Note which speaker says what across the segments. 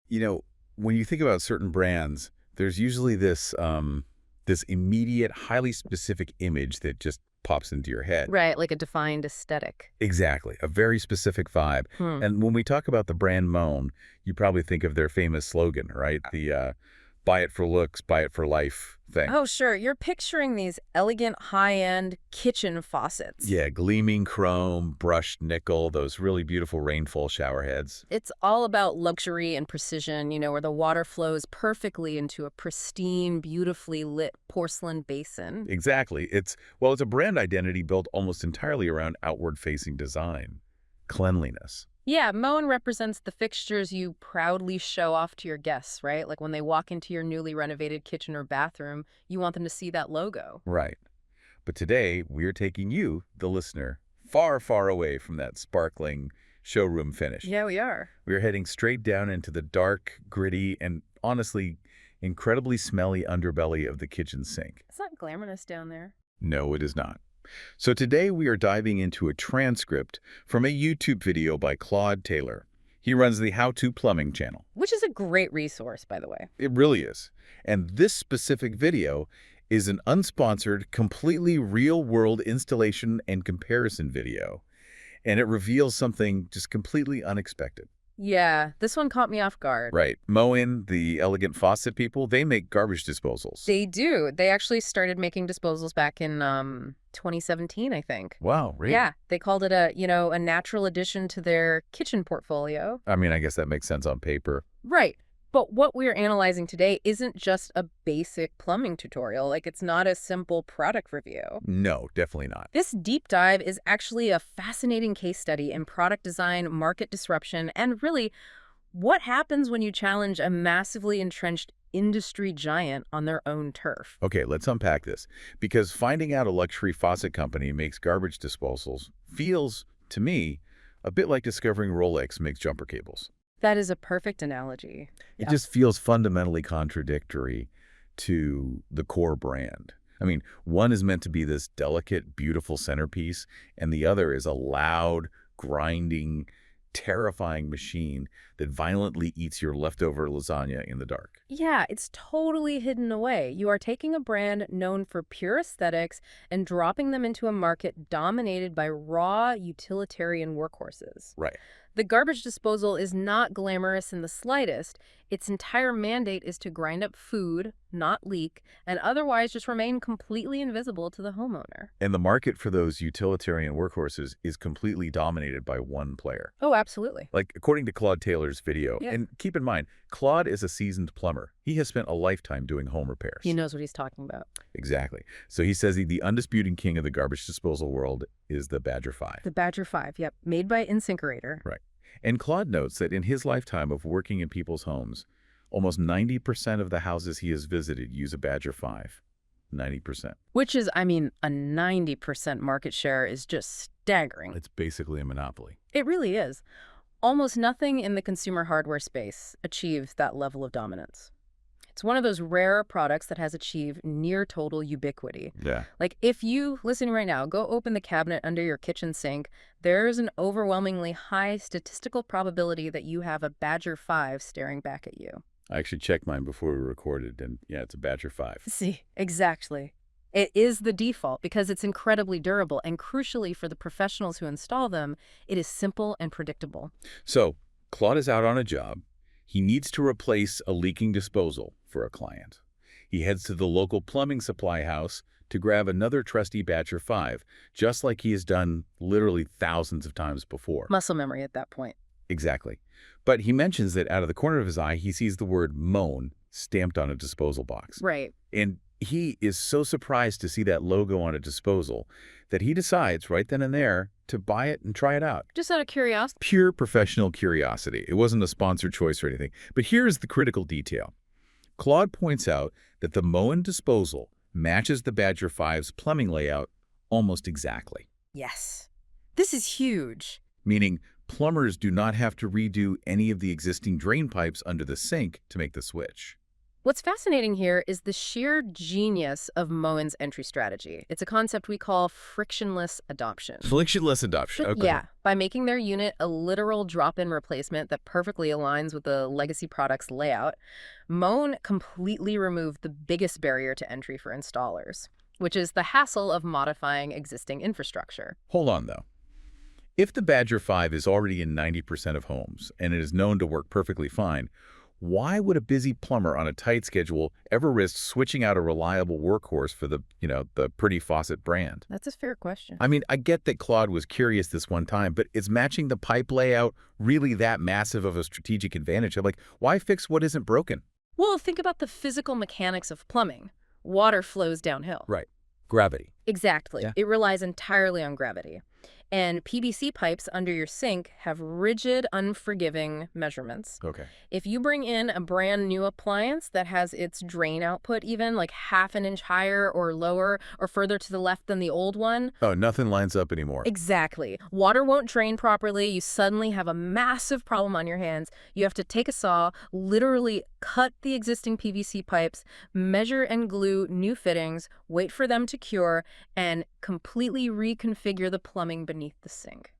Speaker 1: You know, when you think about certain brands, there's usually this immediate, highly specific image that just pops into your head.
Speaker 2: Right, like a defined aesthetic.
Speaker 1: Exactly, a very specific vibe.
Speaker 2: Hmm.
Speaker 1: And when we talk about the brand Moen, you probably think of their famous slogan, right? The buy it for looks, buy it for life thing.
Speaker 2: Oh, sure. You're picturing these elegant, high-end kitchen faucets.
Speaker 1: Yeah, gleaming chrome, brushed nickel, those really beautiful rainfall shower heads.
Speaker 2: It's all about luxury and precision, where the water flows perfectly into a pristine, beautifully lit porcelain basin.
Speaker 1: Exactly. It's a brand identity built almost entirely around outward-facing design, cleanliness.
Speaker 2: Yeah, Moen represents the fixtures you proudly show off to your guests, right? Like when they walk into your newly renovated kitchen or bathroom, you want them to see that logo.
Speaker 1: Right. But today, we're taking you, the listener, far, far away from that sparkling showroom finish.
Speaker 2: Yeah, we are.
Speaker 1: We're heading straight down into the dark, gritty, and honestly, incredibly smelly underbelly of the kitchen sink.
Speaker 2: It's not glamorous down there.
Speaker 1: No, it is not. So today we are diving into a transcript from a YouTube video by Claude Taylor. He runs the How To Plumbing channel.
Speaker 2: Which is a great resource, by the way.
Speaker 1: It really is. And this specific video is an unsponsored, completely real-world installation and comparison video. And it reveals something just completely unexpected.
Speaker 2: Yeah, this one caught me off guard.
Speaker 1: Right. Moen, the elegant faucet people, they make garbage disposals.
Speaker 2: They do. They actually started making disposals back in 2017, I think.
Speaker 1: Wow, really?
Speaker 2: Yeah, they called it a natural addition to their kitchen portfolio.
Speaker 1: I mean, I guess that makes sense on paper.
Speaker 2: Right. But what we're analyzing today isn't just a basic plumbing tutorial. Like, it's not a simple product review.
Speaker 1: No, definitely not.
Speaker 2: This deep dive is actually a fascinating case study in product design, market disruption, and really what happens when you challenge a massively entrenched industry giant on their own turf.
Speaker 1: Okay, let's unpack this. Because finding out a luxury faucet company makes garbage disposals feels, to me, a bit like discovering Rolex makes jumper cables.
Speaker 2: That is a perfect analogy.
Speaker 1: It just feels fundamentally contradictory to the core brand. I mean, one is meant to be this delicate, beautiful centerpiece, and the other is a loud, grinding, terrifying machine that violently eats your leftover lasagna in the dark.
Speaker 2: Yeah, it's totally hidden away. You are taking a brand known for pure aesthetics and dropping them into a market dominated by raw utilitarian workhorses.
Speaker 1: Right.
Speaker 2: The garbage disposal is not glamorous in the slightest. Its entire mandate is to grind up food, not leak, and otherwise just remain completely invisible to the homeowner.
Speaker 1: And the market for those utilitarian workhorses is completely dominated by one player.
Speaker 2: Oh, absolutely.
Speaker 1: Like, according to Claude Taylor's video,
Speaker 2: Yeah.
Speaker 1: and keep in mind, Claude is a seasoned plumber. He has spent a lifetime doing home repairs.
Speaker 2: He knows what he's talking about.
Speaker 1: Exactly. So he says the undisputed king of the garbage disposal world is the Badger 5.
Speaker 2: The Badger 5, yep, made by InSinkErator.
Speaker 1: Right. And Claude notes that in his lifetime of working in people's homes, almost 90% of the houses he has visited use a Badger 5. 90%.
Speaker 2: Which is, a 90% market share is just staggering.
Speaker 1: It's basically a monopoly.
Speaker 2: It really is. Almost nothing in the consumer hardware space achieves that level of dominance. It's one of those rare products that has achieved near total ubiquity.
Speaker 1: Yeah.
Speaker 2: Like, if you, listen right now, go open the cabinet under your kitchen sink, there's an overwhelmingly high statistical probability that you have a Badger 5 staring back at you.
Speaker 1: I actually checked mine before we recorded, and yeah, it's a Badger 5.
Speaker 2: See, exactly. It is the default because it's incredibly durable, and crucially for the professionals who install them, it is simple and predictable.
Speaker 1: So, Claude is out on a job. He needs to replace a leaking disposal for a client. He heads to the local plumbing supply house to grab another trusty Badger 5, just like he has done literally thousands of times before.
Speaker 2: Muscle memory at that point.
Speaker 1: Exactly. But he mentions that out of the corner of his eye, he sees the word Moen stamped on a disposal box.
Speaker 2: Right.
Speaker 1: And he is so surprised to see that logo on a disposal that he decides right then and there to buy it and try it out.
Speaker 2: Just out of curiosity.
Speaker 1: Pure professional curiosity. It wasn't a sponsored choice or anything. But here's the critical detail. Claude points out that the Moen disposal matches the Badger 5's plumbing layout almost exactly.
Speaker 2: Yes. This is huge.
Speaker 1: Meaning plumbers do not have to redo any of the existing drain pipes under the sink to make the switch.
Speaker 2: What's fascinating here is the sheer genius of Moen's entry strategy. It's a concept we call frictionless adoption.
Speaker 1: Frictionless adoption. Okay.
Speaker 2: Yeah, by making their unit a literal drop-in replacement that perfectly aligns with the legacy product's layout, Moen completely removed the biggest barrier to entry for installers, which is the hassle of modifying existing infrastructure.
Speaker 1: Hold on, though. If the Badger 5 is already in 90% of homes and it is known to work perfectly fine, why would a busy plumber on a tight schedule ever risk switching out a reliable workhorse for the Pretty Faucet brand?
Speaker 2: That's a fair question.
Speaker 1: I mean, I get that Claude was curious this one time, but is matching the pipe layout really that massive of a strategic advantage? Like, why fix what isn't broken?
Speaker 2: Well, think about the physical mechanics of plumbing. Water flows downhill.
Speaker 1: Right. Gravity.
Speaker 2: Exactly.
Speaker 1: Yeah.
Speaker 2: It relies entirely on gravity. And PVC pipes under your sink have rigid, unforgiving measurements.
Speaker 1: Okay.
Speaker 2: If you bring in a brand new appliance that has its drain output even like half an inch higher or lower or further to the left than the old one.
Speaker 1: Oh, nothing lines up anymore.
Speaker 2: Exactly. Water won't drain properly. You suddenly have a massive problem on your hands. You have to take a saw, literally cut the existing PVC pipes, measure and glue new fittings, wait for them to cure, and completely reconfigure the plumbing beneath the sink.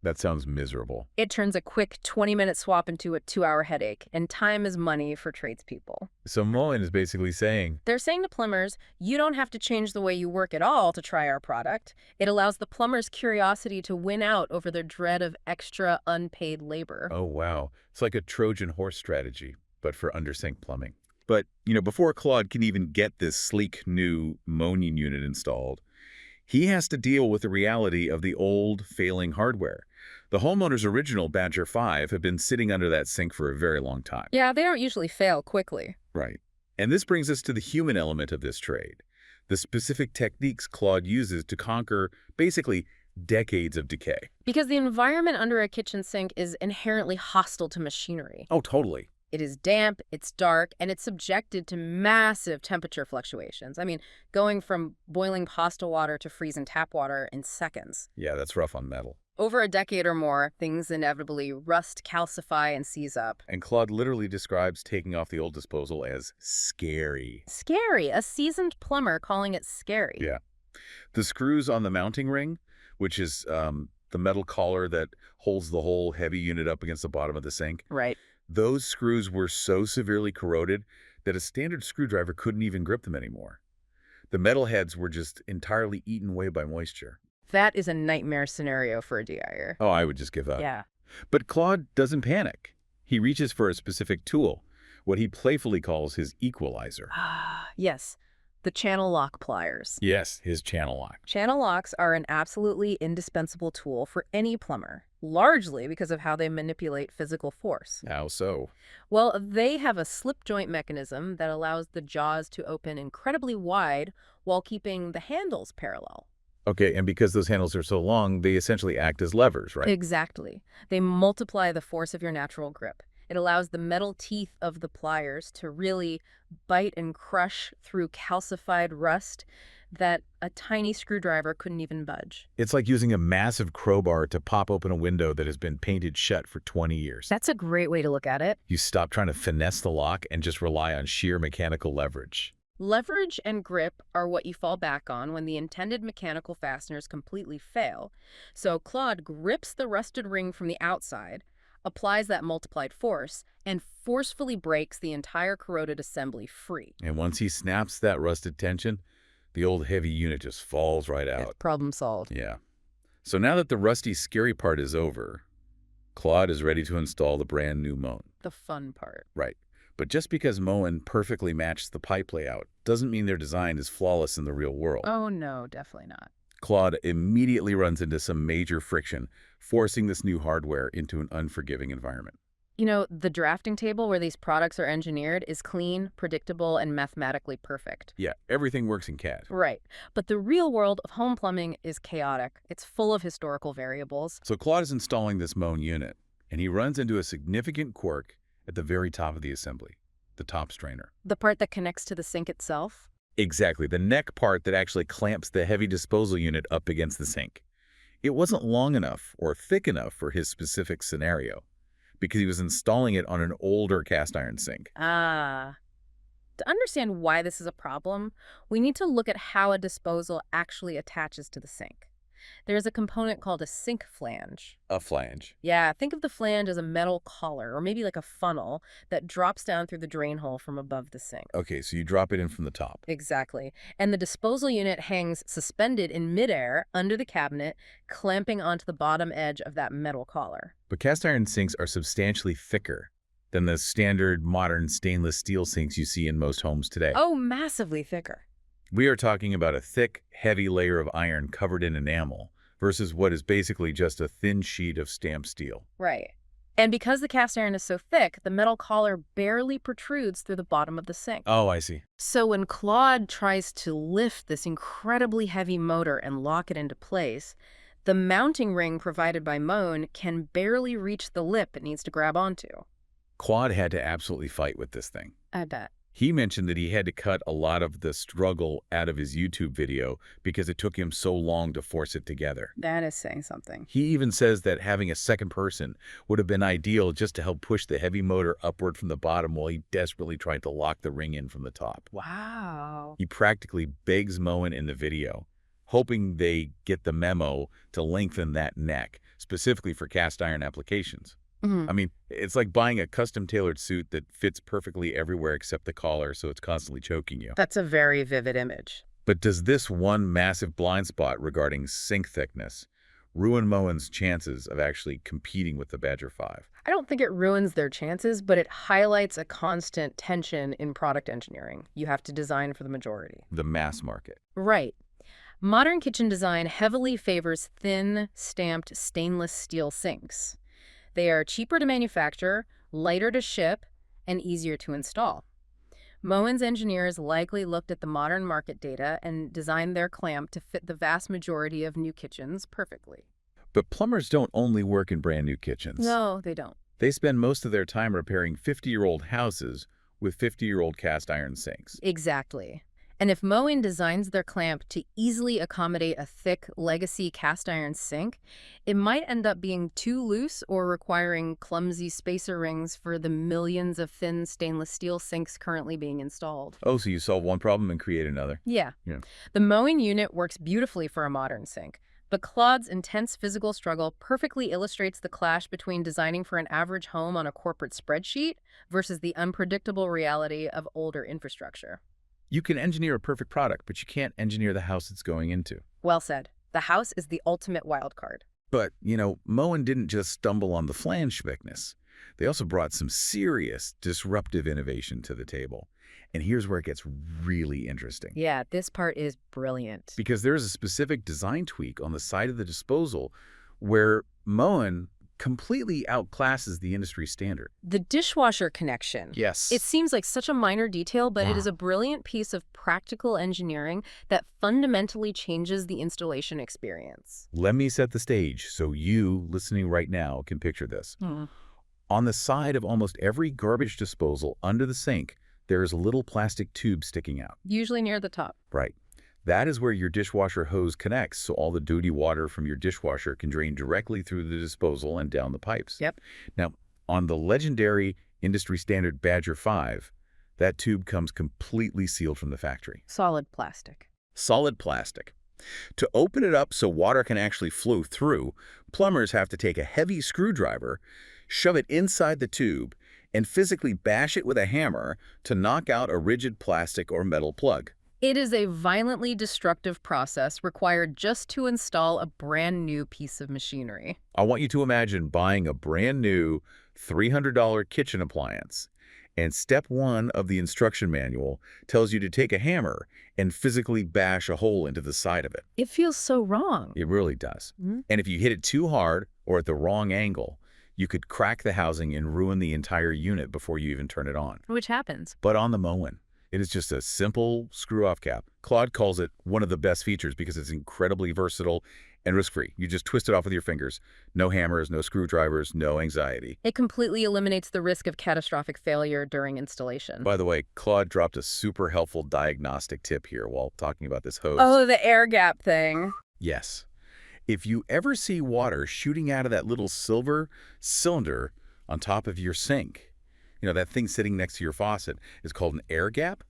Speaker 1: That sounds miserable.
Speaker 2: It turns a quick 20-minute swap into a 2-hour headache, and time is money for tradespeople.
Speaker 1: So Moen is basically saying,
Speaker 2: They're saying to plumbers, you don't have to change the way you work at all to try our product. It allows the plumber's curiosity to win out over their dread of extra unpaid labor.
Speaker 1: oh, wow, it's like a Trojan horse strategy, but for under-sink plumbing. But, before Claude can even get this sleek new Moen unit installed, he has to deal with the reality of the old, failing hardware. The homeowner's original Badger 5 had been sitting under that sink for a very long time.
Speaker 2: Yeah, they don't usually fail quickly.
Speaker 1: Right. And this brings us to the human element of this trade, the specific techniques Claude uses to conquer, basically, decades of decay.
Speaker 2: Because the environment under a kitchen sink is inherently hostile to machinery.
Speaker 1: Oh, totally.
Speaker 2: It is damp, it's dark, and it's subjected to massive temperature fluctuations. I mean, going from boiling pasta water to freezing tap water in seconds.
Speaker 1: Yeah, that's rough on metal.
Speaker 2: Over a decade or more, things inevitably rust, calcify, and seize up.
Speaker 1: And Claude literally describes taking off the old disposal as scary.
Speaker 2: Scary. A seasoned plumber calling it scary.
Speaker 1: Yeah. The screws on the mounting ring, which is the metal collar that holds the whole heavy unit up against the bottom of the sink.
Speaker 2: Right.
Speaker 1: Those screws were so severely corroded that a standard screwdriver couldn't even grip them anymore. The metal heads were just entirely eaten away by moisture.
Speaker 2: That is a nightmare scenario for a DIYer.
Speaker 1: Oh, I would just give up.
Speaker 2: Yeah.
Speaker 1: But Claude doesn't panic. He reaches for a specific tool, what he playfully calls his equalizer.
Speaker 2: Yes. The channel lock pliers.
Speaker 1: Yes, his channel lock.
Speaker 2: Channel locks are an absolutely indispensable tool for any plumber, largely because of how they manipulate physical force.
Speaker 1: How so?
Speaker 2: Well, they have a slip joint mechanism that allows the jaws to open incredibly wide while keeping the handles parallel.
Speaker 1: Okay, and because those handles are so long, they essentially act as levers, right?
Speaker 2: Exactly. They multiply the force of your natural grip. It allows the metal teeth of the pliers to really bite and crush through calcified rust that a tiny screwdriver couldn't even budge.
Speaker 1: It's like using a massive crowbar to pop open a window that has been painted shut for 20 years.
Speaker 2: That's a great way to look at it.
Speaker 1: You stop trying to finesse the lock and just rely on sheer mechanical leverage.
Speaker 2: Leverage and grip are what you fall back on when the intended mechanical fasteners completely fail. So Claude grips the rusted ring from the outside, applies that multiplied force, and forcefully breaks the entire corroded assembly free.
Speaker 1: And once he snaps that rusted tension, the old heavy unit just falls right out.
Speaker 2: Problem solved.
Speaker 1: Yeah. So now that the rusty, scary part is over, Claude is ready to install the brand new Moen.
Speaker 2: The fun part.
Speaker 1: Right. But just because Moen perfectly matched the pipe layout doesn't mean their design is flawless in the real world.
Speaker 2: Oh, no, definitely not.
Speaker 1: Claude immediately runs into some major friction, forcing this new hardware into an unforgiving environment.
Speaker 2: You know, the drafting table where these products are engineered is clean, predictable, and mathematically perfect.
Speaker 1: Yeah, everything works in CAD.
Speaker 2: Right. But the real world of home plumbing is chaotic. It's full of historical variables.
Speaker 1: So Claude is installing this Moen unit, and he runs into a significant quirk at the very top of the assembly, the top strainer.
Speaker 2: The part that connects to the sink itself?
Speaker 1: Exactly, the neck part that actually clamps the heavy disposal unit up against the sink. It wasn't long enough or thick enough for his specific scenario, because he was installing it on an older cast iron sink.
Speaker 2: Ah. To understand why this is a problem, we need to look at how a disposal actually attaches to the sink. There's a component called a sink flange.
Speaker 1: A flange.
Speaker 2: Yeah, think of the flange as a metal collar, or maybe like a funnel, that drops down through the drain hole from above the sink.
Speaker 1: Okay, so you drop it in from the top.
Speaker 2: Exactly. And the disposal unit hangs suspended in midair under the cabinet, clamping onto the bottom edge of that metal collar.
Speaker 1: But cast iron sinks are substantially thicker than the standard modern stainless steel sinks you see in most homes today.
Speaker 2: Oh, massively thicker.
Speaker 1: We are talking about a thick, heavy layer of iron covered in enamel versus what is basically just a thin sheet of stamped steel.
Speaker 2: Right. And because the cast iron is so thick, the metal collar barely protrudes through the bottom of the sink.
Speaker 1: Oh, I see.
Speaker 2: So when Claude tries to lift this incredibly heavy motor and lock it into place, the mounting ring provided by Moen can barely reach the lip it needs to grab onto.
Speaker 1: Claude had to absolutely fight with this thing.
Speaker 2: I bet.
Speaker 1: He mentioned that he had to cut a lot of the struggle out of his YouTube video because it took him so long to force it together.
Speaker 2: That is saying something.
Speaker 1: He even says that having a second person would have been ideal just to help push the heavy motor upward from the bottom while he desperately tried to lock the ring in from the top.
Speaker 2: Wow.
Speaker 1: He practically begs Moen in the video, hoping they get the memo to lengthen that neck, specifically for cast iron applications. I mean, it's like buying a custom-tailored suit that fits perfectly everywhere except the collar, so it's constantly choking you.
Speaker 2: That's a very vivid image.
Speaker 1: But does this one massive blind spot regarding sink thickness ruin Moen's chances of actually competing with the Badger 5?
Speaker 2: I don't think it ruins their chances, but it highlights a constant tension in product engineering. You have to design for the majority.
Speaker 1: The mass market.
Speaker 2: Right. Modern kitchen design heavily favors thin, stamped stainless steel sinks. They are cheaper to manufacture, lighter to ship, and easier to install. Moen's engineers likely looked at the modern market data and designed their clamp to fit the vast majority of new kitchens perfectly.
Speaker 1: But plumbers don't only work in brand new kitchens.
Speaker 2: No, they don't.
Speaker 1: They spend most of their time repairing 50-year-old houses with 50-year-old cast iron sinks.
Speaker 2: Exactly. And if Moen designs their clamp to easily accommodate a thick legacy cast iron sink, it might end up being too loose or requiring clumsy spacer rings for the millions of thin stainless steel sinks currently being installed.
Speaker 1: Oh, so you solve one problem and create another.
Speaker 2: Yeah.
Speaker 1: Yeah.
Speaker 2: The Moen unit works beautifully for a modern sink, but Claude's intense physical struggle perfectly illustrates the clash between designing for an average home on a corporate spreadsheet versus the unpredictable reality of older infrastructure.
Speaker 1: You can engineer a perfect product, but you can't engineer the house it's going into.
Speaker 2: Well said. The house is the ultimate wild card.
Speaker 1: But, Moen didn't just stumble on the flange thickness. They also brought some serious disruptive innovation to the table. And here's where it gets really interesting.
Speaker 2: Yeah, this part is brilliant.
Speaker 1: Because there's a specific design tweak on the side of the disposal where Moen completely outclasses the industry standard.
Speaker 2: The dishwasher connection.
Speaker 1: Yes.
Speaker 2: It seems like such a minor detail, but it is a brilliant piece of practical engineering that fundamentally changes the installation experience.
Speaker 1: Let me set the stage so you, listening right now, can picture this. On the side of almost every garbage disposal under the sink, there is a little plastic tube sticking out.
Speaker 2: Usually near the top.
Speaker 1: Right. That is where your dishwasher hose connects, so all the dirty water from your dishwasher can drain directly through the disposal and down the pipes.
Speaker 2: Yep.
Speaker 1: Now, on the legendary industry standard Badger 5, that tube comes completely sealed from the factory.
Speaker 2: Solid plastic.
Speaker 1: Solid plastic. To open it up so water can actually flow through, plumbers have to take a heavy screwdriver, shove it inside the tube, and physically bash it with a hammer to knock out a rigid plastic or metal plug.
Speaker 2: It is a violently destructive process required just to install a brand new piece of machinery.
Speaker 1: I want you to imagine buying a brand new $300 kitchen appliance, and step 1 of the instruction manual tells you to take a hammer and physically bash a hole into the side of it.
Speaker 2: It feels so wrong.
Speaker 1: It really does. And if you hit it too hard or at the wrong angle, you could crack the housing and ruin the entire unit before you even turn it on.
Speaker 2: Which happens.
Speaker 1: But on the Moen, it is just a simple screw-off cap. Claude calls it one of the best features because it's incredibly versatile and risk-free. You just twist it off with your fingers. No hammers, no screwdrivers, no anxiety.
Speaker 2: It completely eliminates the risk of catastrophic failure during installation.
Speaker 1: By the way, Claude dropped a super helpful diagnostic tip here while talking about this hose.
Speaker 2: Oh, the air gap thing.
Speaker 1: Yes. If you ever see water shooting out of that little silver cylinder on top of your sink, that thing sitting next to your faucet is called an air gap.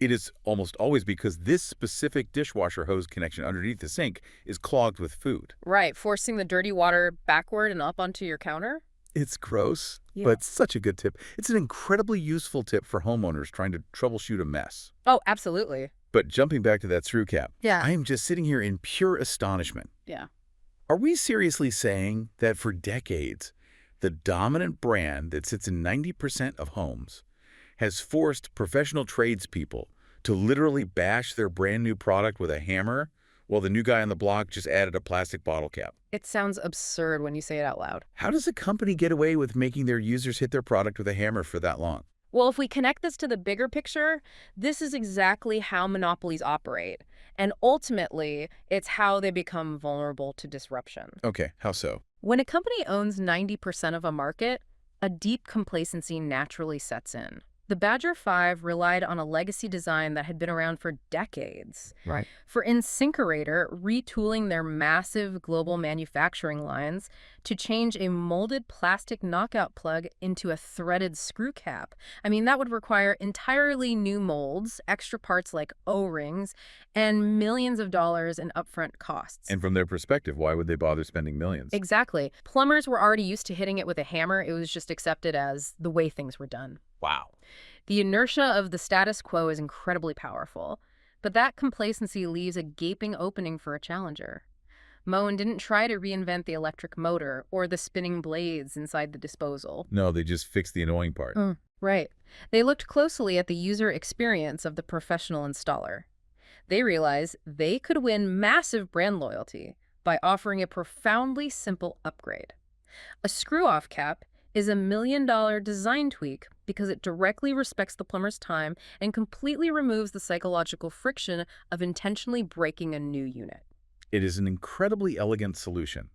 Speaker 1: It is almost always because this specific dishwasher hose connection underneath the sink is clogged with food.
Speaker 2: Right, forcing the dirty water backward and up onto your counter?
Speaker 1: It's gross,
Speaker 2: Yeah.
Speaker 1: but such a good tip. It's an incredibly useful tip for homeowners trying to troubleshoot a mess.
Speaker 2: Oh, absolutely.
Speaker 1: But jumping back to that screw cap,
Speaker 2: Yeah.
Speaker 1: I am just sitting here in pure astonishment.
Speaker 2: Yeah.
Speaker 1: Are we seriously saying that for decades, the dominant brand that sits in 90% of homes has forced professional tradespeople to literally bash their brand new product with a hammer while the new guy on the block just added a plastic bottle cap?
Speaker 2: It sounds absurd when you say it out loud.
Speaker 1: How does a company get away with making their users hit their product with a hammer for that long?
Speaker 2: Well, if we connect this to the bigger picture, this is exactly how monopolies operate. And ultimately, it's how they become vulnerable to disruption.
Speaker 1: Okay, how so?
Speaker 2: When a company owns 90% of a market, a deep complacency naturally sets in. The Badger 5 relied on a legacy design that had been around for decades.
Speaker 1: Right.
Speaker 2: For InSinkErator, retooling their massive global manufacturing lines to change a molded plastic knockout plug into a threaded screw cap. I mean, that would require entirely new molds, extra parts like O-rings, and millions of dollars in upfront costs.
Speaker 1: And from their perspective, why would they bother spending millions?
Speaker 2: Exactly. Plumbers were already used to hitting it with a hammer. It was just accepted as the way things were done.
Speaker 1: Wow.
Speaker 2: The inertia of the status quo is incredibly powerful, but that complacency leaves a gaping opening for a challenger. Moen didn't try to reinvent the electric motor or the spinning blades inside the disposal.
Speaker 1: No, they just fixed the annoying part.
Speaker 2: Right. They looked closely at the user experience of the professional installer. They realized they could win massive brand loyalty by offering a profoundly simple upgrade. A screw-off cap is a $1 million design tweak because it directly respects the plumber's time and completely removes the psychological friction of intentionally breaking a new unit.
Speaker 1: It is an incredibly elegant solution.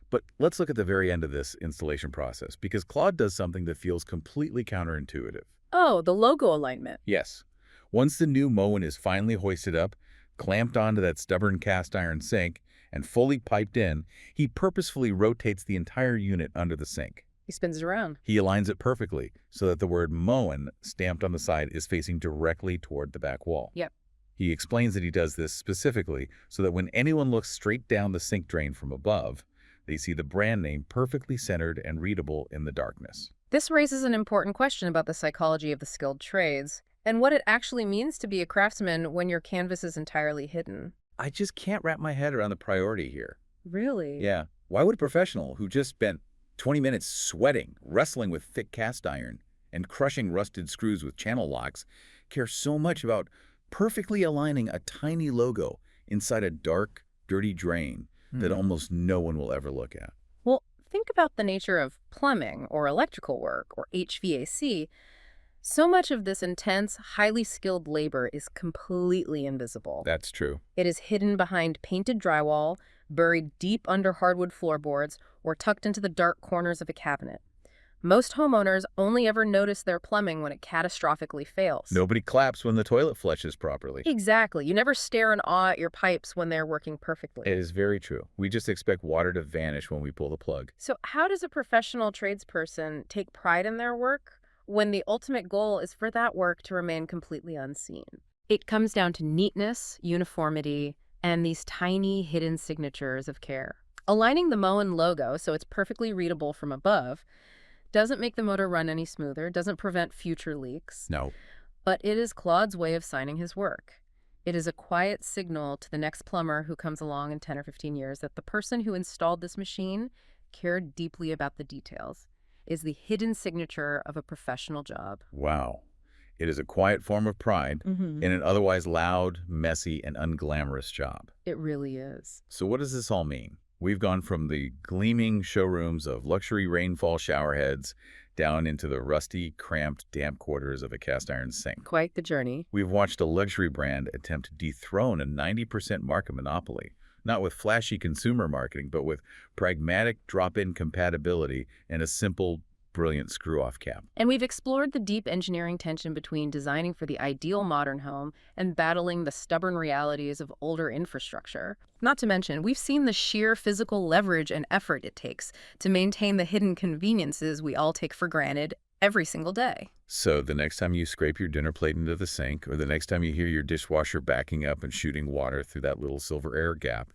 Speaker 1: But let's look at the very end of this installation process, because Claude does something that feels completely counterintuitive.
Speaker 2: Oh, the logo alignment.
Speaker 1: Yes. Once the new Moen is finally hoisted up, clamped onto that stubborn cast iron sink, and fully piped in, he purposefully rotates the entire unit under the sink.
Speaker 2: He spins it around.
Speaker 1: He aligns it perfectly so that the word Moen stamped on the side is facing directly toward the back wall.
Speaker 2: Yep.
Speaker 1: He explains that he does this specifically so that when anyone looks straight down the sink drain from above, they see the brand name perfectly centered and readable in the darkness.
Speaker 2: This raises an important question about the psychology of the skilled trades and what it actually means to be a craftsman when your canvas is entirely hidden.
Speaker 1: I just can't wrap my head around the priority here.
Speaker 2: Really?
Speaker 1: Yeah. Why would a professional who just spent 20 minutes sweating, wrestling with thick cast iron, and crushing rusted screws with channel locks care so much about perfectly aligning a tiny logo inside a dark, dirty drain that almost no one will ever look at?
Speaker 2: Well, think about the nature of plumbing or electrical work or HVAC. So much of this intense, highly skilled labor is completely invisible.
Speaker 1: That's true.
Speaker 2: It is hidden behind painted drywall, buried deep under hardwood floorboards, or tucked into the dark corners of a cabinet. Most homeowners only ever notice their plumbing when it catastrophically fails.
Speaker 1: Nobody claps when the toilet flushes properly.
Speaker 2: Exactly. You never stare in awe at your pipes when they're working perfectly.
Speaker 1: It is very true. We just expect water to vanish when we pull the plug.
Speaker 2: So how does a professional tradesperson take pride in their work when the ultimate goal is for that work to remain completely unseen? It comes down to neatness, uniformity, and these tiny hidden signatures of care. Aligning the Moen logo so it's perfectly readable from above doesn't make the motor run any smoother, doesn't prevent future leaks.
Speaker 1: No.
Speaker 2: But it is Claude's way of signing his work. It is a quiet signal to the next plumber who comes along in 10 or 15 years that the person who installed this machine cared deeply about the details. Is the hidden signature of a professional job.
Speaker 1: Wow. It is a quiet form of pride in an otherwise loud, messy, and unglamorous job.
Speaker 2: It really is.
Speaker 1: So what does this all mean? We've gone from the gleaming showrooms of luxury rainfall showerheads down into the rusty, cramped, damp quarters of a cast iron sink.
Speaker 2: Quite the journey.
Speaker 1: We've watched a luxury brand attempt to dethrone a 90% market monopoly, not with flashy consumer marketing, but with pragmatic drop-in compatibility and a simple, brilliant screw-off cap.
Speaker 2: And we've explored the deep engineering tension between designing for the ideal modern home and battling the stubborn realities of older infrastructure. Not to mention, we've seen the sheer physical leverage and effort it takes to maintain the hidden conveniences we all take for granted every single day.
Speaker 1: So the next time you scrape your dinner plate into the sink, or the next time you hear your dishwasher backing up and shooting water through that little silver air gap,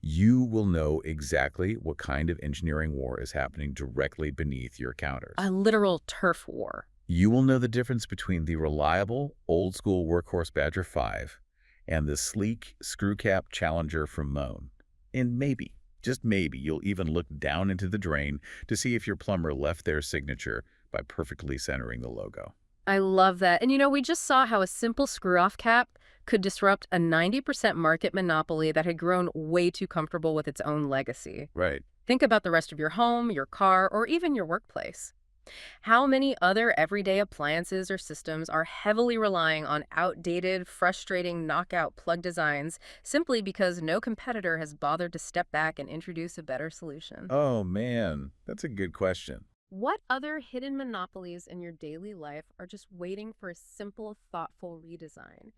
Speaker 1: you will know exactly what kind of engineering war is happening directly beneath your counters.
Speaker 2: A literal turf war.
Speaker 1: You will know the difference between the reliable, old-school workhorse Badger 5 and the sleek, screw-cap Challenger from Moen. And maybe, just maybe, you'll even look down into the drain to see if your plumber left their signature by perfectly centering the logo.
Speaker 2: I love that. And we just saw how a simple screw-off cap could disrupt a 90% market monopoly that had grown way too comfortable with its own legacy.
Speaker 1: Right.
Speaker 2: Think about the rest of your home, your car, or even your workplace. How many other everyday appliances or systems are heavily relying on outdated, frustrating knockout plug designs simply because no competitor has bothered to step back and introduce a better solution?
Speaker 1: Oh, man, that's a good question.
Speaker 2: What other hidden monopolies in your daily life are just waiting for a simple, thoughtful redesign?